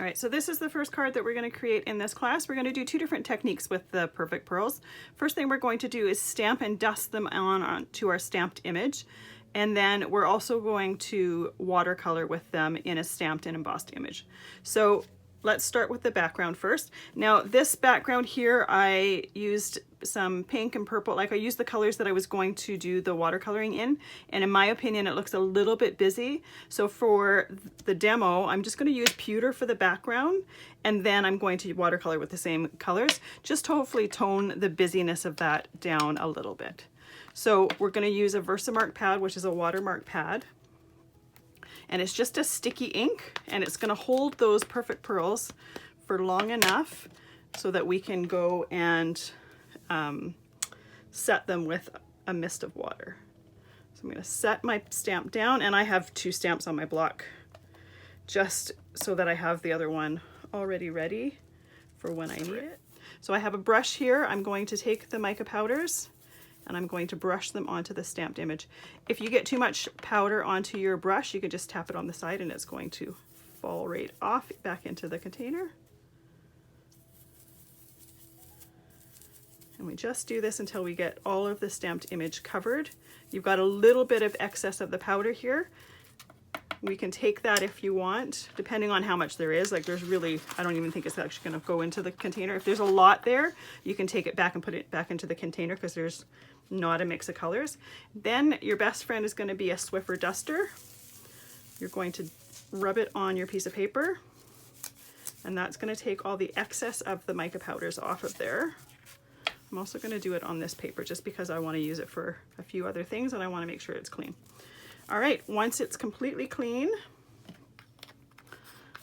All right, so this is the first card that we're going to create in this class. We're going to do two different techniques with the Perfect Pearls. First thing we're going to do is stamp and dust them onto our stamped image. And then we're also going to watercolor with them in a stamped and embossed image. So let's start with the background first. Now this background here, I used some pink and purple, like I used the colors that I was going to do the watercoloring in. And in my opinion, it looks a little bit busy. So for the demo, I'm just going to use Pewter for the background. And then I'm going to watercolor with the same colors, just to hopefully tone the busyness of that down a little bit. So we're going to use a Versamark pad, which is a watermark pad. And it's just a sticky ink, and it's going to hold those Perfect Pearls for long enough so that we can go and set them with a mist of water. So I'm going to set my stamp down, and I have 2 stamps on my block just so that I have the other one already ready for when I need it. So I have a brush here. I'm going to take the Mica Powders and I'm going to brush them onto the stamped image. If you get too much powder onto your brush, you can just tap it on the side and it's going to fall right off back into the container. And we just do this until we get all of the stamped image covered. You've got a little bit of excess of the powder here. We can take that if you want, depending on how much there is. Like there's really, I don't even think it's actually going to go into the container. If there's a lot there, you can take it back and put it back into the container because there's not a mix of colors. Then your best friend is going to be a Swiffer duster. You're going to rub it on your piece of paper, and that's going to take all the excess of the Mica Powders off of there. I'm also going to do it on this paper just because I want to use it for a few other things and I want to make sure it's clean. All right, once it's completely clean,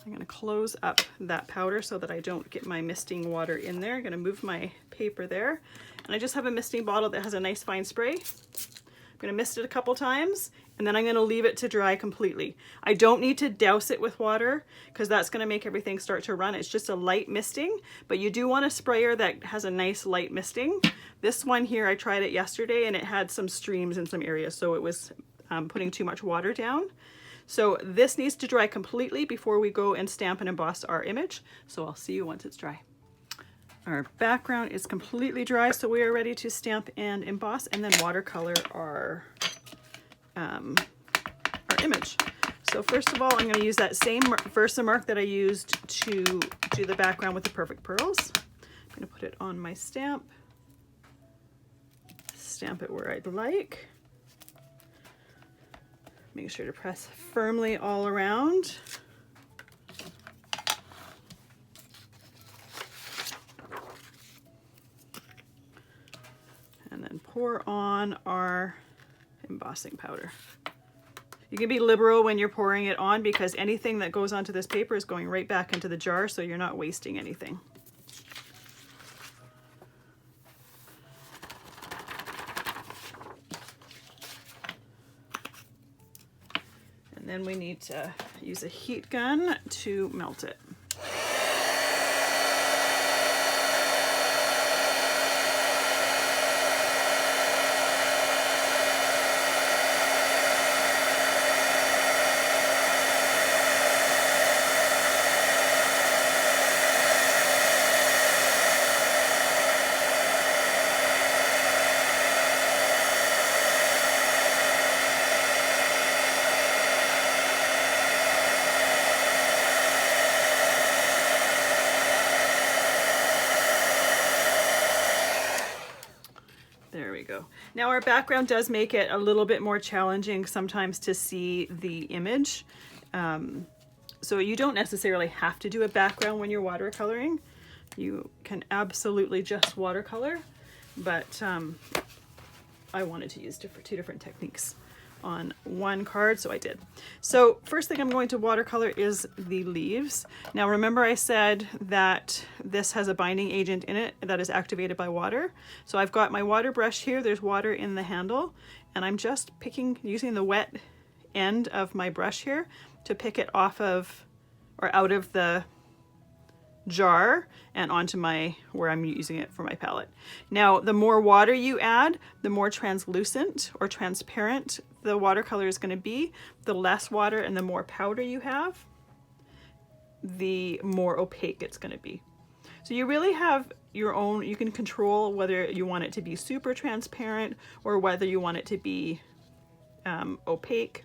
I'm going to close up that powder so that I don't get my misting water in there. I'm going to move my paper there, and I just have a misting bottle that has a nice fine spray. I'm going to mist it a couple times, and then I'm going to leave it to dry completely. I don't need to douse it with water because that's going to make everything start to run. It's just a light misting, but you do want a sprayer that has a nice light misting. This one here, I tried it yesterday and it had some streams in some areas, so it was putting too much water down. So this needs to dry completely before we go and stamp and emboss our image. So I'll see you once it's dry. Our background is completely dry, so we are ready to stamp and emboss and then watercolor our image. So first of all, I'm going to use that same Versamark that I used to do the background with the Perfect Pearls. I'm going to put it on my stamp, stamp it where I'd like. Make sure to press firmly all around. And then pour on our embossing powder. You can be liberal when you're pouring it on because anything that goes onto this paper is going right back into the jar, so you're not wasting anything. And then we need to use a heat gun to melt it. There we go. Now our background does make it a little bit more challenging sometimes to see the image. So you don't necessarily have to do a background when you're watercoloring. You can absolutely just watercolor, but I wanted to use two different techniques on one card, so I did. So first thing I'm going to watercolor is the leaves. Now remember I said that this has a binding agent in it that is activated by water. So I've got my water brush here, there's water in the handle, and I'm just using the wet end of my brush here to pick it off of, or out of the jar and onto where I'm using it for my palette. Now the more water you add, the more translucent or transparent the watercolor is going to be. The less water and the more powder you have, the more opaque it's going to be. So you really have your own, you can control whether you want it to be super transparent or whether you want it to be opaque,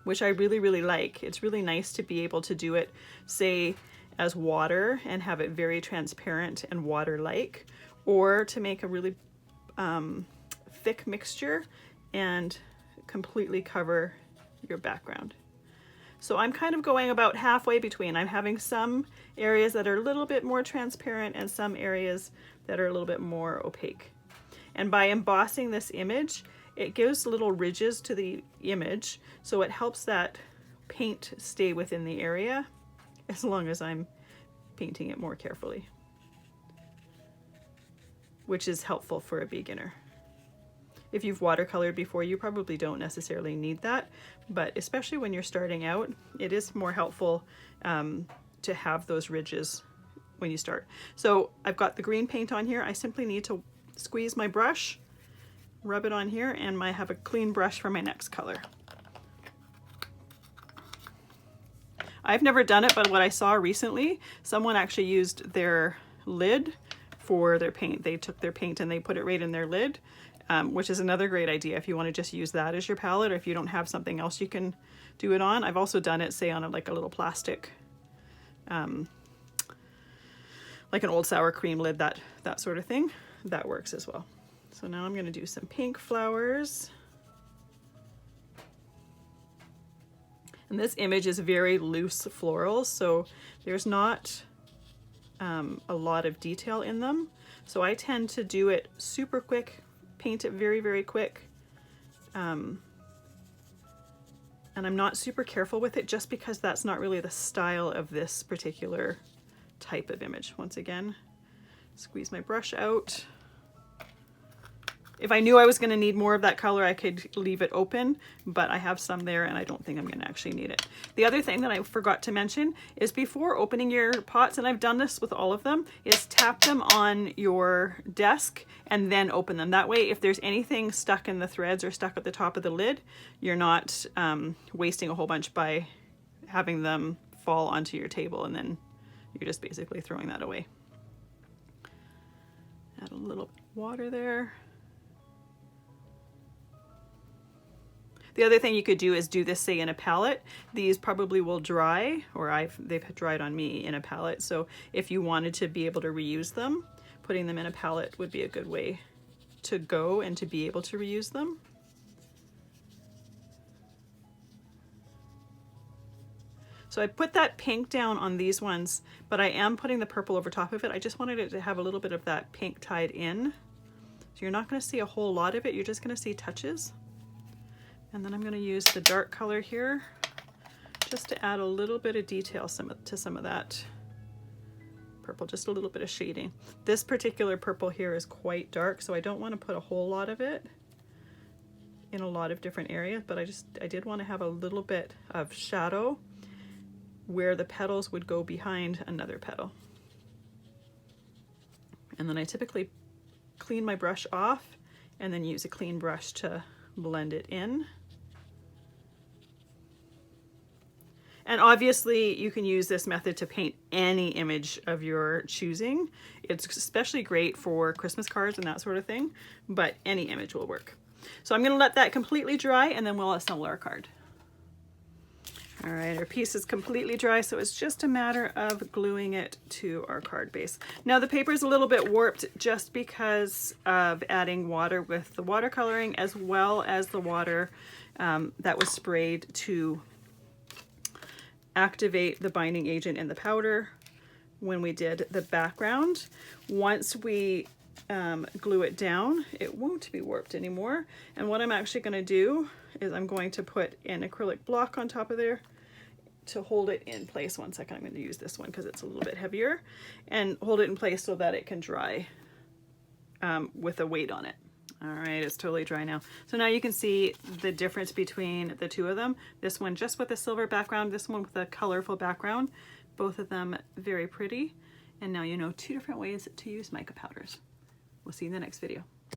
which I really like. It's really nice to be able to do it, say, as water and have it very transparent and water-like, or to make a really thick mixture and completely cover your background. So I'm kind of going about halfway between. I'm having some areas that are a little bit more transparent and some areas that are a little bit more opaque. And by embossing this image, it gives little ridges to the image, so it helps that paint stay within the area as long as I'm painting it more carefully, which is helpful for a beginner. If you've watercolored before, you probably don't necessarily need that, but especially when you're starting out, it is more helpful to have those ridges when you start. So I've got the green paint on here. I simply need to squeeze my brush, rub it on here, and I have a clean brush for my next color. I've never done it, but what I saw recently, someone actually used their lid for their paint. They took their paint and they put it right in their lid. Which is another great idea if you want to just use that as your palette, or if you don't have something else you can do it on. I've also done it, say, on like a little plastic, like an old sour cream lid, that sort of thing. That works as well. So now I'm going to do some pink flowers. And this image is very loose florals, so there's not a lot of detail in them. So I tend to do it super quick, paint it very quick, and I'm not super careful with it just because that's not really the style of this particular type of image. Once again, squeeze my brush out. If I knew I was going to need more of that color, I could leave it open, but I have some there and I don't think I'm going to actually need it. The other thing that I forgot to mention is before opening your pots, and I've done this with all of them, is tap them on your desk and then open them. That way, if there's anything stuck in the threads or stuck at the top of the lid, you're not wasting a whole bunch by having them fall onto your table and then you're just basically throwing that away. Add a little water there. The other thing you could do is do this, say, in a palette. These probably will dry, or they've dried on me in a palette. So if you wanted to be able to reuse them, putting them in a palette would be a good way to go and to be able to reuse them. So I put that pink down on these ones, but I am putting the purple over top of it. I just wanted it to have a little bit of that pink tied in. So you're not going to see a whole lot of it. You're just going to see touches. And then I'm going to use the dark color here just to add a little bit of detail to some of that purple, just a little bit of shading. This particular purple here is quite dark, so I don't want to put a whole lot of it in a lot of different areas, but I did want to have a little bit of shadow where the petals would go behind another petal. And then I typically clean my brush off and then use a clean brush to blend it in. And obviously you can use this method to paint any image of your choosing. It's especially great for Christmas cards and that sort of thing, but any image will work. So I'm going to let that completely dry and then we'll assemble our card. All right, our piece is completely dry, so it's just a matter of gluing it to our card base. Now the paper is a little bit warped just because of adding water with the watercoloring, as well as the water that was sprayed to activate the binding agent in the powder when we did the background. Once we glue it down, it won't be warped anymore. And what I'm actually going to do is I'm going to put an acrylic block on top of there to hold it in place. One second, I'm going to use this one because it's a little bit heavier, and hold it in place so that it can dry with a weight on it. All right, it's totally dry now. So now you can see the difference between the two of them. This one just with a silver background, this one with a colorful background. Both of them very pretty. And now you know two different ways to use mica powders. We'll see you in the next video.